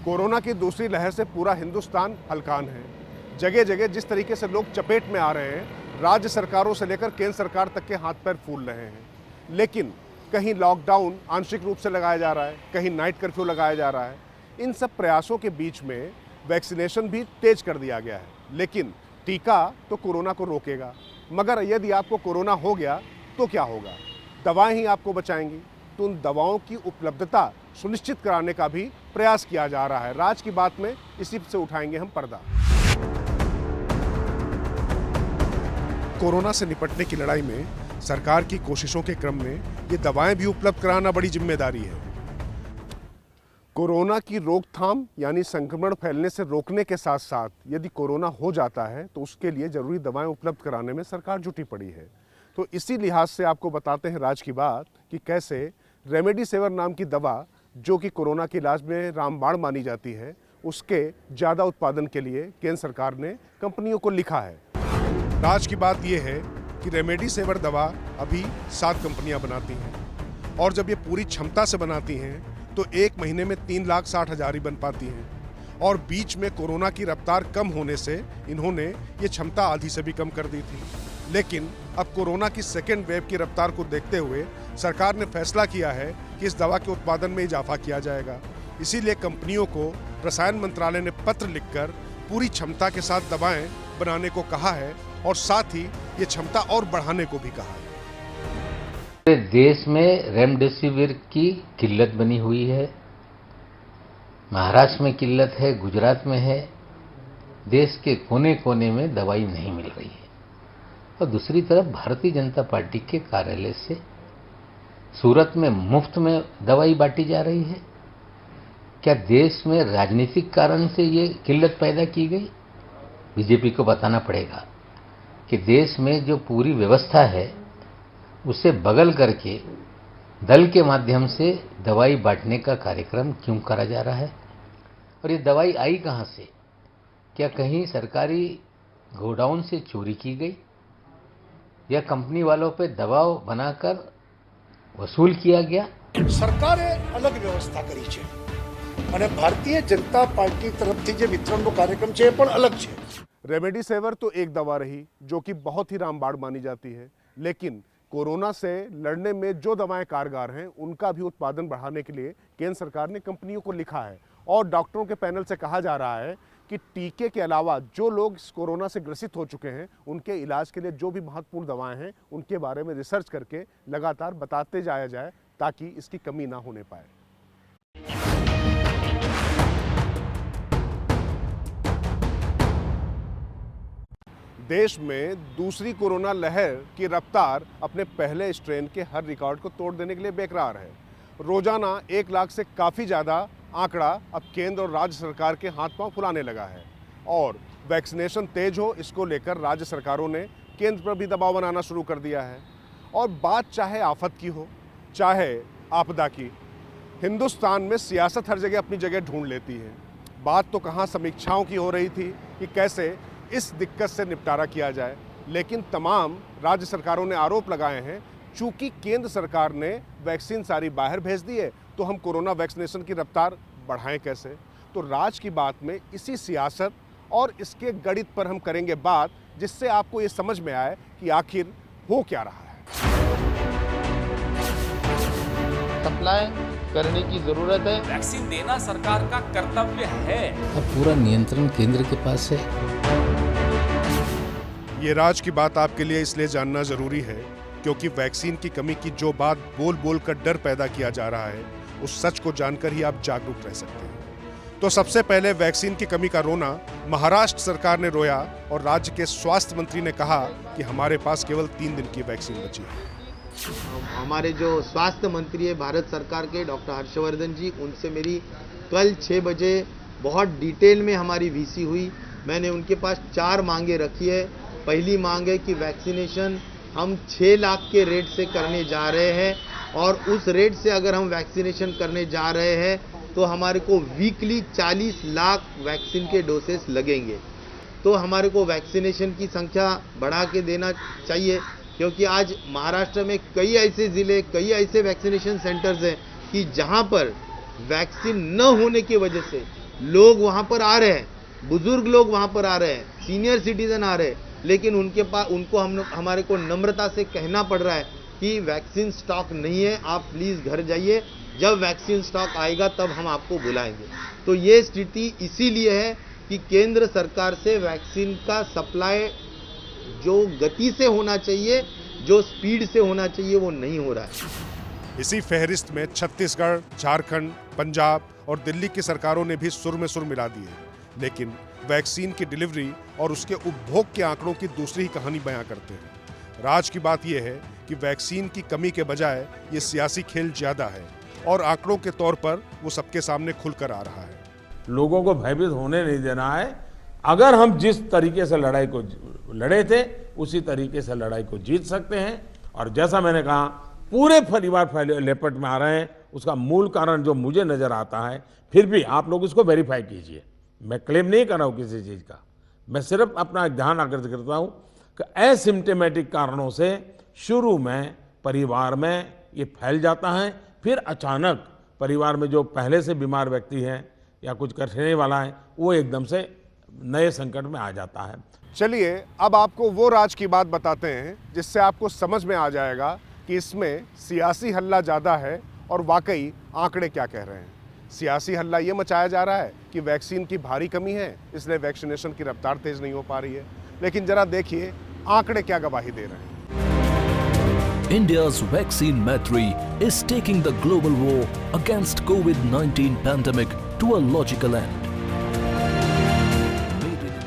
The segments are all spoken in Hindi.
कोरोना की दूसरी लहर से पूरा हिंदुस्तान हलकान है। जगह जगह जिस तरीके से लोग चपेट में आ रहे हैं, राज्य सरकारों से लेकर केंद्र सरकार तक के हाथ पैर फूल रहे हैं। लेकिन कहीं लॉकडाउन आंशिक रूप से लगाया जा रहा है, कहीं नाइट कर्फ्यू लगाया जा रहा है। इन सब प्रयासों के बीच में वैक्सीनेशन भी तेज कर दिया गया है। लेकिन टीका तो कोरोना को रोकेगा, मगर यदि आपको कोरोना हो गया तो क्या होगा? दवाएं ही आपको बचाएंगी। तो उन दवाओं की उपलब्धता सुनिश्चित कराने का भी प्रयास किया जा रहा है। राज की बात में इसी से उठाएंगे हम पर्दा। कोरोना से निपटने की लड़ाई में सरकार की कोशिशों के क्रम में ये दवाएं भी उपलब्ध कराना बड़ी जिम्मेदारी है। कोरोना की रोकथाम यानी संक्रमण फैलने से रोकने के साथ साथ यदि कोरोना हो जाता है तो उसके लिए जरूरी दवाएं उपलब्ध कराने में सरकार जुटी पड़ी है। तो इसी लिहाज से आपको बताते हैं राज की बात कि कैसे रेमडेसिविर नाम की दवा, जो कि कोरोना के इलाज में रामबाण मानी जाती है, उसके ज़्यादा उत्पादन के लिए केंद्र सरकार ने कंपनियों को लिखा है। राज की बात यह है कि रेमडेसिविर दवा अभी 7 कंपनियां बनाती हैं और जब ये पूरी क्षमता से बनाती हैं तो एक महीने में 3,60,000 ही बन पाती हैं। और बीच में कोरोना की रफ्तार कम होने से इन्होंने ये क्षमता आधी से भी कम कर दी थी। लेकिन अब कोरोना की सेकेंड वेव की रफ्तार को देखते हुए सरकार ने फैसला किया है कि इस दवा के उत्पादन में इजाफा किया जाएगा। इसीलिए कंपनियों को रसायन मंत्रालय ने पत्र लिखकर पूरी क्षमता के साथ दवाएं बनाने को कहा है और साथ ही ये क्षमता और बढ़ाने को भी कहा है। देश में रेमडेसिविर की किल्लत बनी हुई है। महाराष्ट्र में किल्लत है, गुजरात में है। देश के कोने कोने में दवाई नहीं मिल रही है। और दूसरी तरफ भारतीय जनता पार्टी के कार्यालय से सूरत में मुफ्त में दवाई बांटी जा रही है। क्या देश में राजनीतिक कारण से ये किल्लत पैदा की गई? बीजेपी को बताना पड़ेगा कि देश में जो पूरी व्यवस्था है उसे बगल करके दल के माध्यम से दवाई बांटने का कार्यक्रम क्यों करा जा रहा है? और ये दवाई आई कहाँ से? क्या कहीं सरकारी गोडाउन से चोरी की गई या कंपनी वालों पे दबाव बनाकर वसूल किया गया? સરકારે અલગ વ્યવસ્થા કરી છે અને ભારતીય જનતા પાર્ટી તરફથી જે વિતરણનો કાર્યક્રમ છે એ પણ અલગ છે। रेमडेसिविर तो एक दवा रही जो कि बहुत ही रामबाण मानी जाती है, लेकिन कोरोना से लड़ने में जो दवाएं कारगर हैं उनका भी उत्पादन बढ़ाने के लिए केंद्र सरकार ने कंपनियों को लिखा है। और डॉक्टरों के पैनल से कहा जा रहा है कि टीके के अलावा जो लोग कोरोना से ग्रसित हो चुके हैं उनके इलाज के लिए जो भी महत्वपूर्ण दवाएं हैं उनके बारे में रिसर्च करके लगातार बताते जाया जाए ताकि इसकी कमी ना होने पाए। देश में दूसरी कोरोना लहर की रफ्तार अपने पहले स्ट्रेन के हर रिकॉर्ड को तोड़ देने के लिए बेकरार है। रोजाना 1 लाख से काफ़ी ज़्यादा आंकड़ा अब केंद्र और राज्य सरकार के हाथ पांव फुलाने लगा है। और वैक्सीनेशन तेज हो, इसको लेकर राज्य सरकारों ने केंद्र पर भी दबाव बनाना शुरू कर दिया है। और बात चाहे आफत की हो, चाहे आपदा की, हिंदुस्तान में सियासत हर जगह अपनी जगह ढूंढ लेती है। बात तो कहाँ समीक्षाओं की हो रही थी कि कैसे इस दिक्कत से निपटारा किया जाए, लेकिन तमाम राज्य सरकारों ने आरोप लगाए हैं चूंकि केंद्र सरकार ने वैक्सीन सारी बाहर भेज दी है तो हम कोरोना वैक्सीनेशन की रफ्तार बढ़ाएं कैसे। तो राज की बात में इसी सियासत और इसके गणित पर हम करेंगे बात, जिससे आपको ये समझ में आए कि आखिर हो क्या रहा है। सप्लाई करने की जरूरत है। वैक्सीन देना सरकार का कर्तव्य है। अब पूरा नियंत्रण केंद्र के पास है। ये राज की बात आपके लिए इसलिए जानना जरूरी है क्योंकि वैक्सीन की कमी की जो बात बोल बोल कर डर पैदा किया जा रहा है, उस सच को जानकर ही आप जागरूक रह सकते हैं। तो सबसे पहले वैक्सीन की कमी का रोना महाराष्ट्र सरकार ने रोया और राज्य के स्वास्थ्य मंत्री ने कहा कि हमारे पास केवल 3 दिन की वैक्सीन बची है। हमारे जो स्वास्थ्य मंत्री है भारत सरकार के डॉक्टर हर्षवर्धन जी, उनसे मेरी कल 6 बजे बहुत डिटेल में हमारी वीसी हुई। मैंने उनके पास 4 मांगे रखी है। पहली मांग है कि वैक्सीनेशन हम 6 लाख के रेट से करने जा रहे हैं और उस रेट से अगर हम वैक्सीनेशन करने जा रहे हैं तो हमारे को वीकली 40 लाख वैक्सीन के डोसेस लगेंगे। तो हमारे को वैक्सीनेशन की संख्या बढ़ा के देना चाहिए क्योंकि आज महाराष्ट्र में कई ऐसे ज़िले, कई ऐसे वैक्सीनेशन सेंटर्स हैं कि जहां पर वैक्सीन न होने की वजह से लोग वहां पर आ रहे हैं, बुजुर्ग लोग वहां पर आ रहे हैं, सीनियर सिटीजन आ रहे हैं, लेकिन उनको हमारे को नम्रता से कहना पड़ रहा है कि वैक्सीन स्टॉक नहीं है, आप प्लीज घर जाइए, जब वैक्सीन स्टॉक आएगा तब हम आपको बुलाएंगे। तो ये स्थिति इसीलिए है कि केंद्र सरकार से वैक्सीन का सप्लाई जो गति से होना चाहिए, जो स्पीड से होना चाहिए, वो नहीं हो रहा है। इसी फहरिस्त में छत्तीसगढ़, झारखंड, पंजाब और दिल्ली की सरकारों ने भी सुर में सुर मिला दिए, लेकिन वैक्सीन की डिलीवरी और उसके उपभोग के आंकड़ों की दूसरी ही कहानी बयां करते हैं। राज की बात यह है कि वैक्सीन की कमी के बजाय ये सियासी खेल ज्यादा है और आंकड़ों के तौर पर वो सबके सामने खुलकर आ रहा है। लोगों को भयभीत होने नहीं देना है। अगर हम जिस तरीके से लड़ाई को लड़े थे उसी तरीके से लड़ाई को जीत सकते हैं। और जैसा मैंने कहा, पूरे परिवार लेपट में आ रहे हैं, उसका मूल कारण जो मुझे नजर आता है, फिर भी आप लोग इसको वेरीफाई कीजिए। मैं क्लेम नहीं कर रहा हूं किसी चीज का, मैं सिर्फ अपना ध्यान आकर्षित करता हूं कि एसिम्प्टोमेटिक कारणों से शुरू में परिवार में ये फैल जाता है, फिर अचानक परिवार में जो पहले से बीमार व्यक्ति है या कुछ करने वाला है, वो एकदम से नए संकट में आ जाता है। चलिए अब आपको वो राज की बात बताते हैं जिससे आपको समझ में आ जाएगा कि इसमें सियासी हल्ला ज़्यादा है और वाकई आंकड़े क्या कह रहे हैं। सियासी हल्ला ये मचाया जा रहा है कि वैक्सीन की भारी कमी है, इसलिए वैक्सीनेशन की रफ्तार तेज नहीं हो पा रही है, लेकिन जरा देखिए आंकड़े क्या गवाही दे रहे हैं। India's vaccine Maitri is taking the global war against COVID-19 pandemic to a logical end.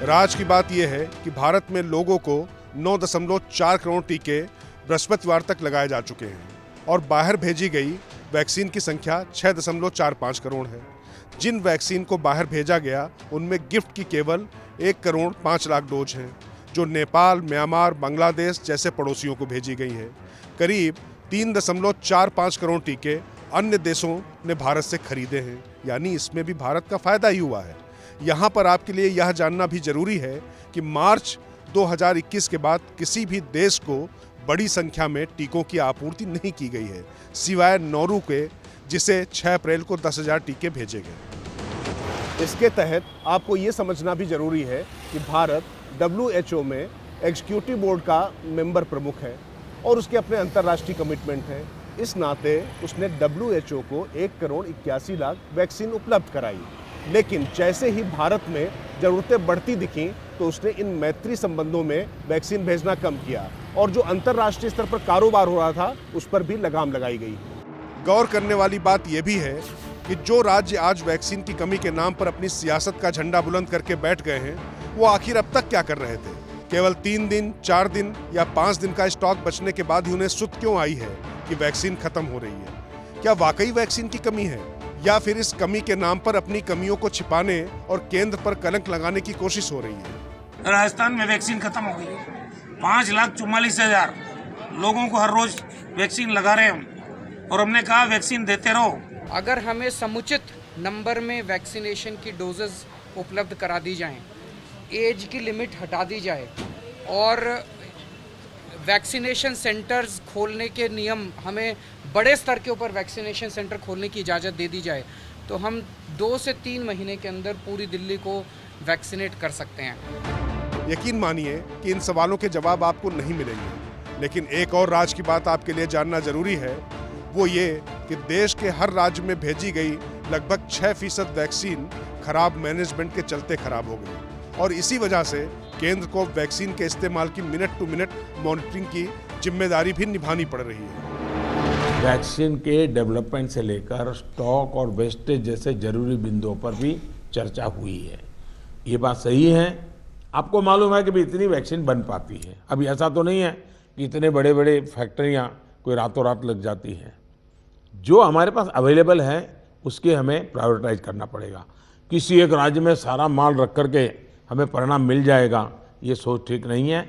राज की बात यह है कि भारत में लोगों को 9.4 करोड़ टीके बृहस्पतिवार तक लगाए जा चुके हैं और बाहर भेजी गई वैक्सीन की संख्या 6.45 करोड़ है। जिन वैक्सीन को बाहर भेजा गया उनमें गिफ्ट की केवल 1 करोड़ 5 लाख डोज हैं, जो नेपाल, म्यांमार, बांग्लादेश जैसे पड़ोसियों को भेजी गई है। करीब 3.45 करोड़ टीके अन्य देशों ने भारत से खरीदे हैं, यानी इसमें भी भारत का फायदा ही हुआ है। यहाँ पर आपके लिए यह जानना भी जरूरी है कि मार्च 2021 के बाद किसी भी देश को बड़ी संख्या में टीकों की आपूर्ति नहीं की गई है, सिवाय नौरू के, जिसे 6 अप्रैल को 10,000 टीके भेजे गए। इसके तहत आपको ये समझना भी जरूरी है कि भारत WHO में एग्जीक्यूटिव बोर्ड का मेंबर प्रमुख है और उसके अपने अंतर्राष्ट्रीय कमिटमेंट है। इस नाते उसने WHO को 1 करोड़ 81 लाख वैक्सीन उपलब्ध कराई, लेकिन जैसे ही भारत में जरूरतें बढ़ती दिखीं तो उसने इन मैत्री संबंधों में वैक्सीन भेजना कम किया और जो अंतर्राष्ट्रीय स्तर पर कारोबार हो रहा था उस पर भी लगाम लगाई गई। गौर करने वाली बात यह भी है कि जो राज्य आज वैक्सीन की कमी के नाम पर अपनी सियासत का झंडा बुलंद करके बैठ गए हैं, वो आखिर अब तक क्या कर रहे थे। केवल 3 दिन, 4 दिन या 5 दिन का स्टॉक बचने के बाद ही उन्हें सुध क्यों आई है कि वैक्सीन खत्म हो रही है। क्या वाकई वैक्सीन की कमी है या फिर इस कमी के नाम पर अपनी कमियों को छिपाने और केंद्र पर कलंक लगाने की कोशिश हो रही है। राजस्थान में वैक्सीन खत्म हो गई, 5,44,000 लोगों को हर रोज वैक्सीन लगा रहे हैं और हमने कहा वैक्सीन देते रहो। अगर हमें समुचित नंबर में वैक्सीनेशन की डोजेस उपलब्ध करा दी जाएं, एज की लिमिट हटा दी जाए और वैक्सीनेशन सेंटर्स खोलने के नियम, हमें बड़े स्तर के ऊपर वैक्सीनेशन सेंटर खोलने की इजाज़त दे दी जाए, तो हम 2 से 3 महीने के अंदर पूरी दिल्ली को वैक्सीनेट कर सकते हैं। यकीन मानिए कि इन सवालों के जवाब आपको नहीं मिलेंगे, लेकिन एक और राज की बात आपके लिए जानना जरूरी है, वो ये कि देश के हर राज्य में भेजी गई लगभग 6% वैक्सीन खराब मैनेजमेंट के चलते खराब हो गई और इसी वजह से केंद्र को वैक्सीन के इस्तेमाल की मिनट टू मिनट मॉनिटरिंग की जिम्मेदारी भी निभानी पड़ रही है। वैक्सीन के डेवलपमेंट से लेकर स्टॉक और वेस्टेज जैसे जरूरी बिंदुओं पर भी चर्चा हुई है। ये बात सही है, आपको मालूम है कि भी इतनी वैक्सीन बन पाती है। अभी ऐसा तो नहीं है कि इतने बड़े बड़े फैक्ट्रियां कोई रातों रात लग जाती हैं। जो हमारे पास अवेलेबल है उसके हमें प्रायोरिटाइज करना पड़ेगा। किसी एक राज्य में सारा माल रख करके हमें परिणाम मिल जाएगा, ये सोच ठीक नहीं है।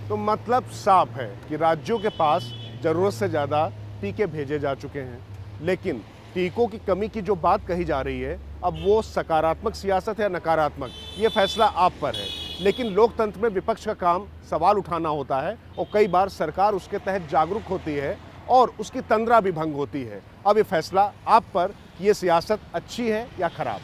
तो मतलब साफ है कि राज्यों के पास जरूरत से ज़्यादा टीके भेजे जा चुके हैं, लेकिन टीकों की कमी की जो बात कही जा रही है, अब वो सकारात्मक सियासत है या नकारात्मक, ये फैसला आप पर है। लेकिन लोकतंत्र में विपक्ष का काम सवाल उठाना होता है और कई बार सरकार उसके तहत जागरूक होती है और उसकी तंद्रा भी भंग होती है। अब ये फैसला आप पर कि ये सियासत अच्छी है या खराब।